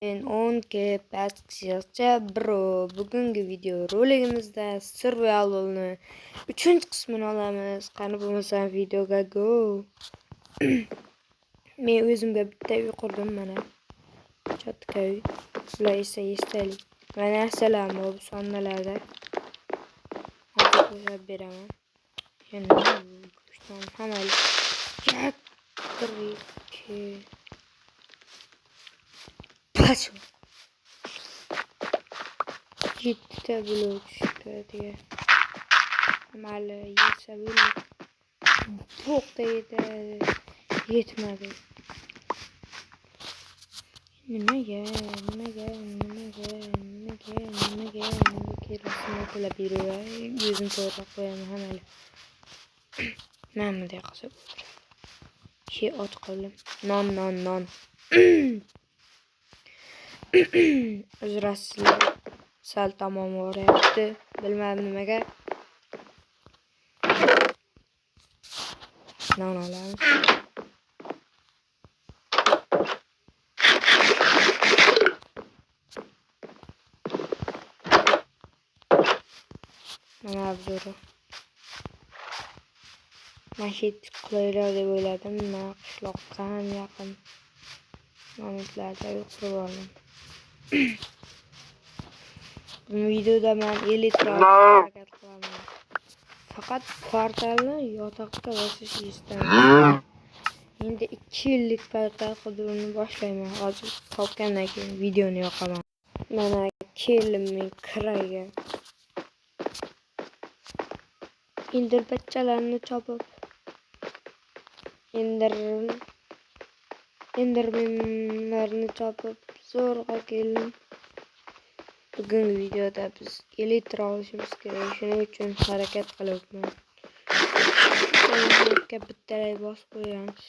10K pastgacha bro. Bugungi video roligimizda survivalni 3-qismini olamiz. Qani bo'lmasam videoga go. Men o'zimga bitta uy qurdim mana. Katta uy. Bular esa esdalik. Va narsalar mob sonnalarda. Hozir qo'shib beraman. Yana go'shtdan hamal. 2 Paso. 7 blok çıktı. Mali yetse böyle. Çok da yetmedi. Nime gel. Resimde böyle bir yüzün koyarak koyalım hemen. Mehmet yakası olur. Şey at koyalım. Non. Özrasizlar. Sal tamam oraya yaptı. Bilmem nimaga. Non olamiz. Mana obzoru. Mashit qulaylar deb o'yladim. Men qishloqqa ham yaqin momentlarda qurib oldim. Bu videoda men elektron harakat qilaman. Faqat portalni yotoqda bosish istadim. Endi 2 yillik portal qidiruvni boshlayman. Hozir topgandan keyin videoni yoqaman. Mana kelimni kiraga. Endirbachalarni chopib endermenlarni chopib zo'rg'a keldim. Bugungi videoda biz elitra olishimiz kerak. Shuning uchun harakat qilyapman. Bittalay bosib qo'yamiz.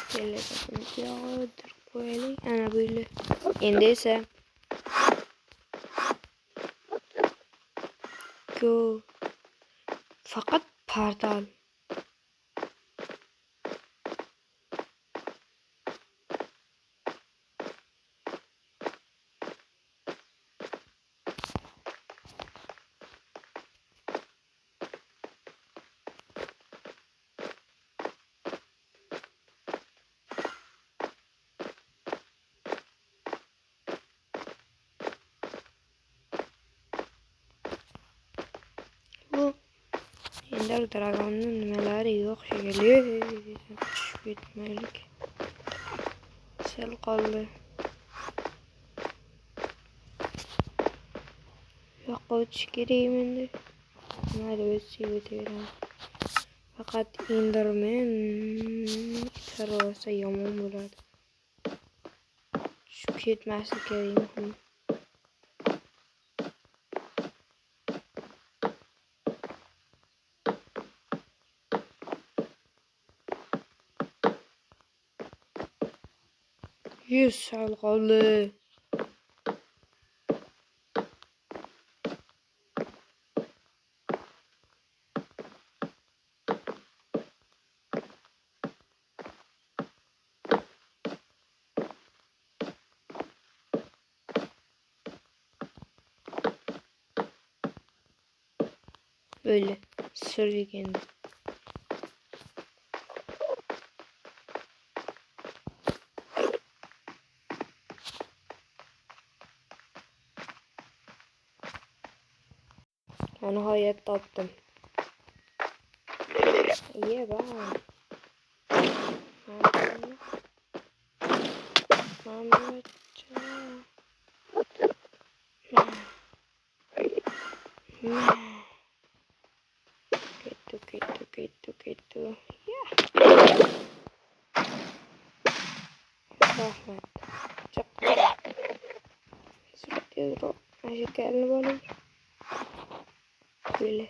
Telefonumuzu yağdırıp koyalım. Ana böyle. Endi ise go. Faqat portal. Bu Ender Dragon'un nimalari yo'q shekilli. Tushib ketmaylik. Sal qoldi. Yo'qqa o'tish kerakmi endi? Mayli o'tsak o'taveraman. Faqat Enderman sarvasa yomon bo'ladi. Tushib ketmaslik kerak. Sal qoldi. Böyle sürdük endi. Nihayet toptum. İyi bak. Gitu. Ya. Rahmat. Çok güzel. Sürtüyorum. Aşıklarını bulayım. Böyle.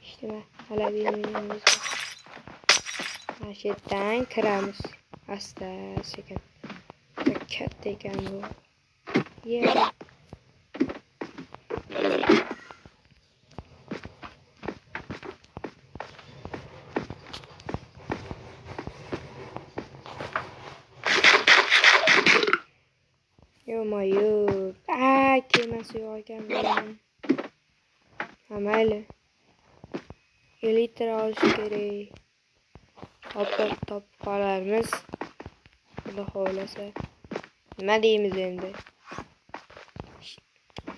İşte ben hala bilmiyorum. Aşıktan kıramız. Hasta sekin. katta ekan bu. Yeah. Yo, kemasi yo'q ekan buning. Ha, mayli. Elitra olish kerak. Topib qolarmiz. Xudo xohlasa. Nima deymiz endi?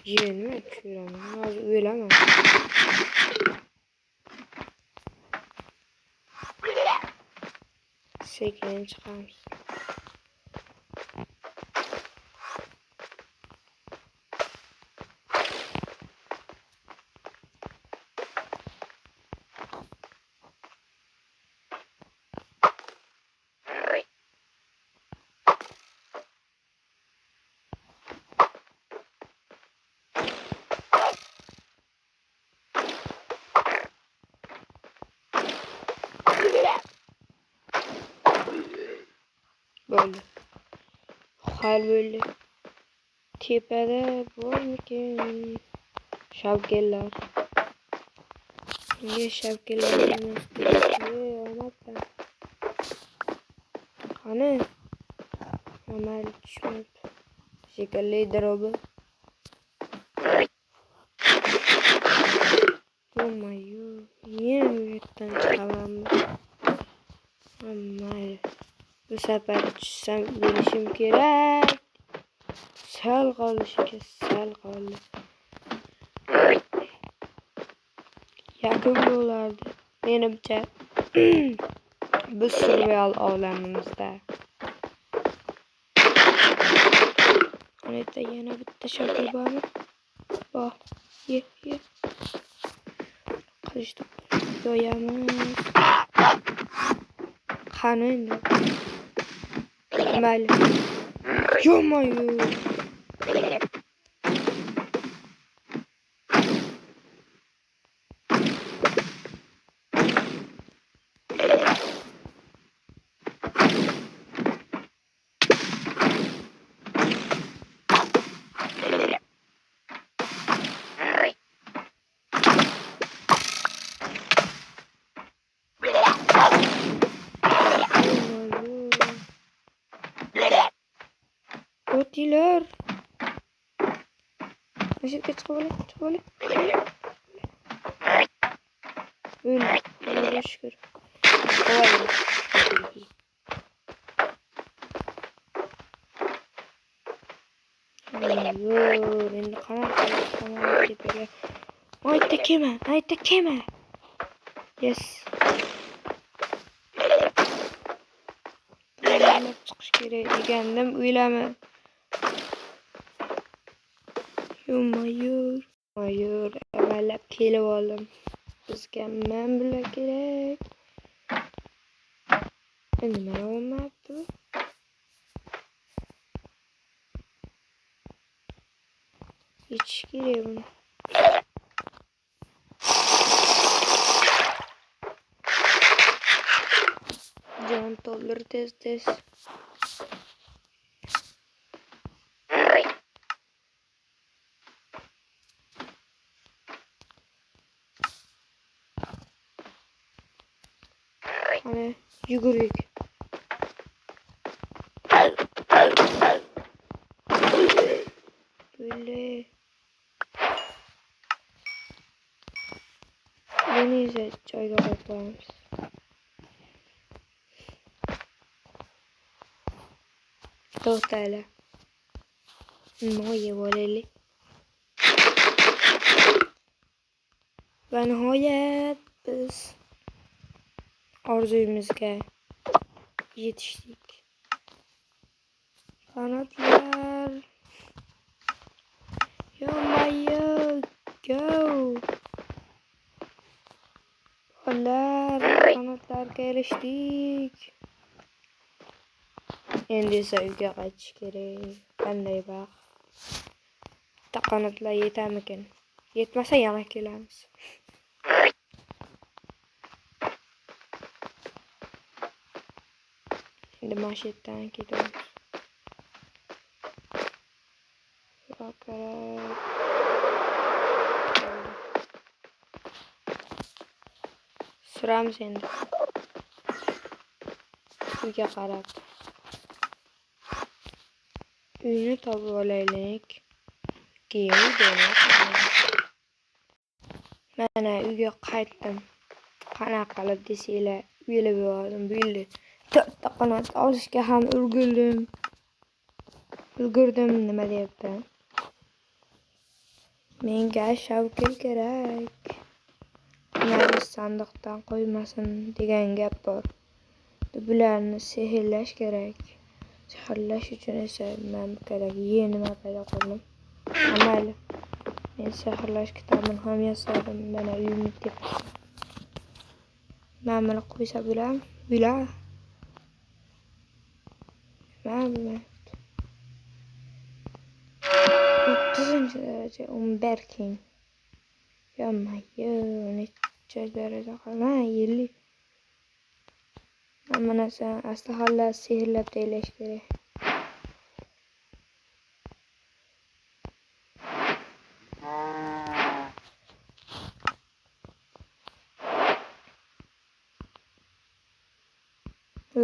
Nima tushiraman? Hozir o'laman. Sekin chiqamiz. Böyle. Hal böyle. Tepede bormikin? Şavkeller. Niye şavkeller anlatma. Hani? Normal düşmüyor. Şekerli drop'u. Olmuyor. Yine üyetten çıkamam. Normal. Bu sefer düşsem gelişim gerek. Sel kalışık, sel kalış. Yakın olardı. Menimce bu survival olamimizda. Orada yana bitta shakl bormi? Bor. Ye. Qilishdi. Yo'yamiz. Qani endi. Mayli. Yo'mayu. Otiler. Nasıl çıkabilir? Öyle. Allah'a şükür. Kolaymış. Hayır. Endi kanat tepeye. Ayta kema. Yes. Buradan çıkış gerek degandim. O'ylaman. Mayur. Avvallab kelib oldim. Bizga men bilan kerak. Nima bo'lmayapti bu? Hiç kerak buni. Jon to'ldir tez. Hani yugurik. Böyle. Beni ise joyga qo'yib qo'yamiz. To'xtala. Nihoyat bo'laylik. Va nihoyat biz orzuyimizga yetishdik. Qanotlar. Yo, go. Qanotlarga erishdik. Endi esa uyga qaytish kerak. Qanday baxt. Qanotlar yetarmikin? Yetmasa yana kelamiz. Endi mashetdan ketamiz. kerak. Suramiz endi. Uyga qarab. Uyni topib olaylik. Keyin mana uyga qaytdim. Qanaqa qilib desanglar, uyilib yubordim. Bu yilda 4 ta qanot olishga ham ulgurdim nima deyapman. Menga shavkil kerak. Nari sandiqdan qo'ymasin degan gap bor. Bularni sehrlash kerak. Sehrlash uchun esa men kerak nima paydo qildim. Mayli. Men sehrlash kitobini ham yasadim. Mana uyimni deb. Men buni qo'ysa bo'ladimi? Bular. Mana 30-daraja 11 keng. Yo'mayyo, necha daraja qolgan? 50. Mana sen asli holda sehrlab taylash kerak.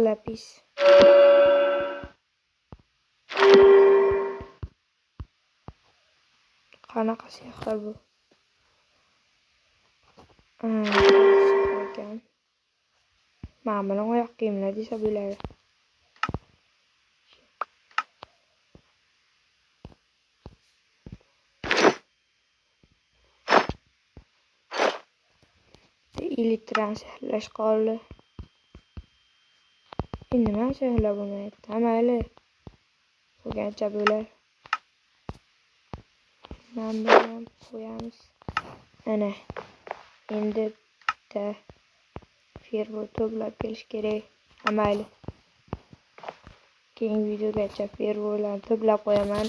Lapis. Qanaqa sehr bu? Ekan. Mana buni oyoq kiyimlar desa bo'ladi. Elektron sehrlash qoldi. Endi nima sehrlab bo'lmayapti? Mayli. Bo'lgancha bo'lar. Mana buni qo'yamiz. Ana. Endi bitta ferbo to'plab kelish kerak. Mayli. Keyingi videogacha ferbolarni to'plab qo'yaman.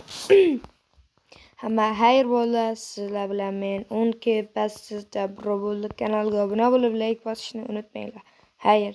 Hamma xayr bo'ldi. Sizlar bilan men 10 k bas sizda bro bo'ldi. Kanalga obuna bo'lib like bosishni unutmanglar. Xayr.